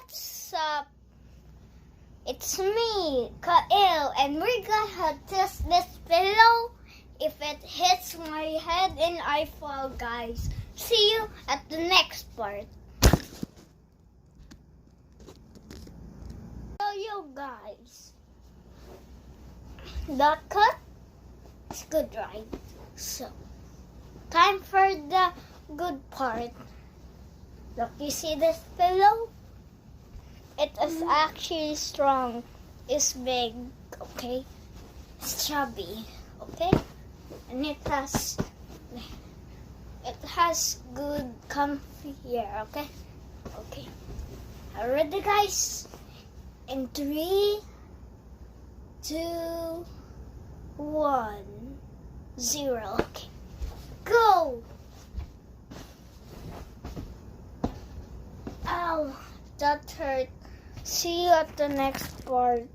what's up? It's me, Kael, and we're gonna test this pillow. If it hits my head and I fall, guys. See you at the next part. So you guys, the cut is good, right? So, time for the good part. Look, you see this pillow? It is actually strong. It's big, okay? It's chubby, okay? And it has good comfy here, okay? Okay. Are you ready, guys? In 3, 2, 1, 0. Okay. Go! Ow, that hurt. See you at the next part.